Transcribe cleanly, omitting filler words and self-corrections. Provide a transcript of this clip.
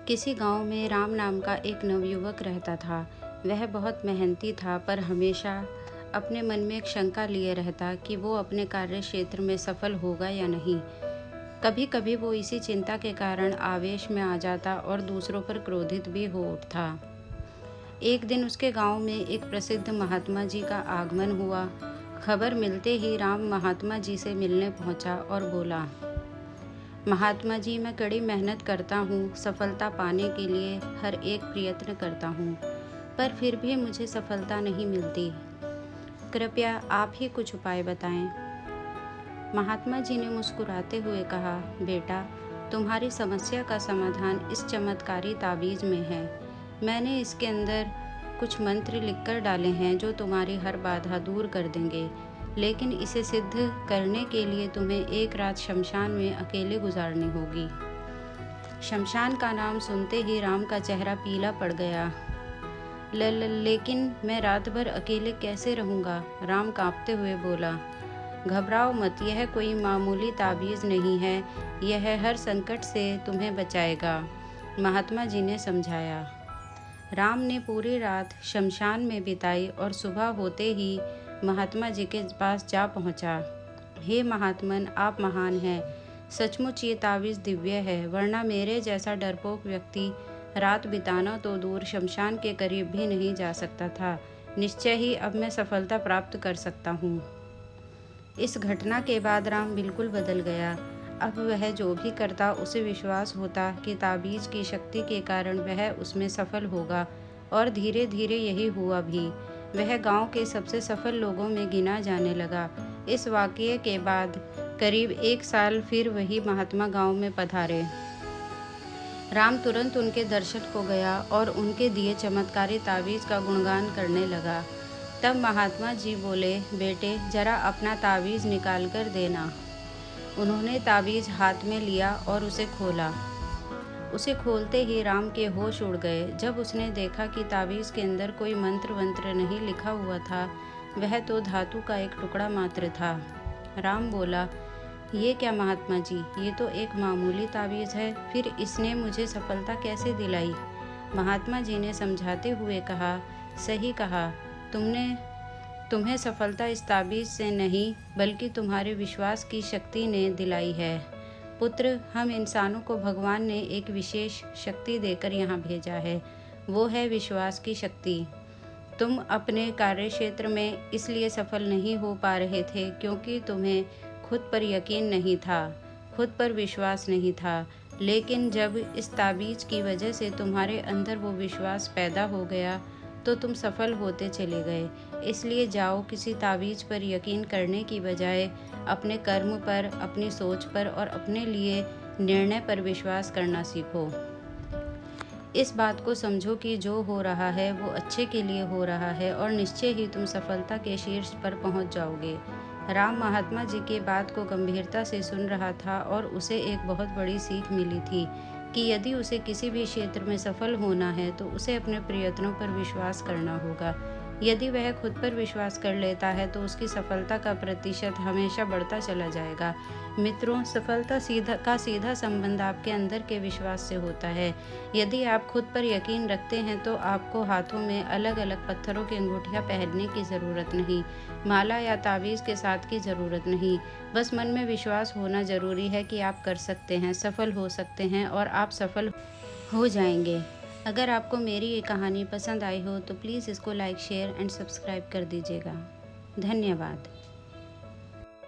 किसी गांव में राम नाम का एक नवयुवक रहता था। वह बहुत मेहनती था, पर हमेशा अपने मन में एक शंका लिए रहता कि वो अपने कार्य क्षेत्र में सफल होगा या नहीं। कभी कभी वो इसी चिंता के कारण आवेश में आ जाता और दूसरों पर क्रोधित भी हो उठता। एक दिन उसके गांव में एक प्रसिद्ध महात्मा जी का आगमन हुआ। खबर मिलते ही राम महात्मा जी से मिलने पहुंचा और बोला, महात्मा जी, मैं कड़ी मेहनत करता हूँ, सफलता पाने के लिए हर एक प्रयत्न करता हूँ, पर फिर भी मुझे सफलता नहीं मिलती। कृपया आप ही कुछ उपाय बताएं। महात्मा जी ने मुस्कुराते हुए कहा, बेटा, तुम्हारी समस्या का समाधान इस चमत्कारी ताबीज़ में है। मैंने इसके अंदर कुछ मंत्र लिखकर डाले हैं जो तुम्हारी हर बाधा दूर कर देंगे, लेकिन इसे सिद्ध करने के लिए तुम्हें एक रात शमशान में अकेले गुजारनी होगी। शमशान का नाम सुनते ही राम का चेहरा पीला पड़ गया। लेकिन मैं रात भर अकेले कैसे रहूँगा? राम कांपते हुए बोला, घबराओ मत, यह कोई मामूली ताबीज़ नहीं है, यह हर संकट से तुम्हें बचाएगा, महात्मा जी ने समझाया। राम ने पूरी रात शमशान में बिताई और सुबह होते ही महात्मा जी के पास जा पहुंचा। हे महात्मन, आप महान हैं। सचमुच ये तावीज़ दिव्य है, वरना मेरे जैसा डरपोक व्यक्ति रात बिताना तो दूर शमशान के करीब भी नहीं जा सकता था। निश्चय ही अब मैं सफलता प्राप्त कर सकता हूँ। इस घटना के बाद राम बिल्कुल बदल गया। अब वह जो भी करता उसे विश्वास होता कि ताबीज़ की शक्ति के कारण वह उसमें सफल होगा, और धीरे धीरे यही हुआ भी। वह गांव के सबसे सफल लोगों में गिना जाने लगा। इस वाक़ये के बाद करीब 1 साल फिर वही महात्मा गांव में पधारे। राम तुरंत उनके दर्शन को गया और उनके दिए चमत्कारी ताबीज़ का गुणगान करने लगा। तब महात्मा जी बोले, बेटे, जरा अपना ताबीज़ निकाल कर देना। उन्होंने ताबीज़ हाथ में लिया और उसे खोला। उसे खोलते ही राम के होश उड़ गए। जब उसने देखा कि ताबीज़ के अंदर कोई मंत्र वंत्र नहीं लिखा हुआ था, वह तो धातु का एक टुकड़ा मात्र था। राम बोला, ये क्या महात्मा जी, ये तो एक मामूली ताबीज़ है, फिर इसने मुझे सफलता कैसे दिलाई? महात्मा जी ने समझाते हुए कहा, सही कहा, तुम्हें सफलता इस ताबीज़ से नहीं, बल्कि तुम्हारे विश्वास की शक्ति ने दिलाई है। पुत्र, हम इंसानों को भगवान ने एक विशेष शक्ति देकर यहाँ भेजा है, वो है विश्वास की शक्ति। तुम अपने कार्य क्षेत्र में इसलिए सफल नहीं हो पा रहे थे क्योंकि तुम्हें खुद पर यकीन नहीं था, खुद पर विश्वास नहीं था। लेकिन जब इस ताबीज़ की वजह से तुम्हारे अंदर वो विश्वास पैदा हो गया, तो तुम सफल होते चले गए। इसलिए जाओ, किसी ताबीज़ पर यकीन करने की बजाय अपने कर्म पर, अपनी सोच पर और अपने लिए निर्णय पर विश्वास करना सीखो। इस बात को समझो कि जो हो रहा है वो अच्छे के लिए हो रहा है, और निश्चय ही तुम सफलता के शीर्ष पर पहुंच जाओगे। राम महात्मा जी के बात को गंभीरता से सुन रहा था और उसे एक बहुत बड़ी सीख मिली थी कि यदि उसे किसी भी क्षेत्र में सफल होना है तो उसे अपने प्रयत्नों पर विश्वास करना होगा। यदि वह खुद पर विश्वास कर लेता है तो उसकी सफलता का प्रतिशत हमेशा बढ़ता चला जाएगा। मित्रों, सफलता सीधा संबंध आपके अंदर के विश्वास से होता है। यदि आप खुद पर यकीन रखते हैं तो आपको हाथों में अलग अलग पत्थरों की अंगूठियां पहनने की ज़रूरत नहीं, माला या ताबीज़ के साथ की ज़रूरत नहीं। बस मन में विश्वास होना ज़रूरी है कि आप कर सकते हैं, सफल हो सकते हैं, और आप सफल हो जाएंगे। अगर आपको मेरी ये कहानी पसंद आई हो तो प्लीज़ इसको लाइक, शेयर एंड सब्सक्राइब कर दीजिएगा। धन्यवाद।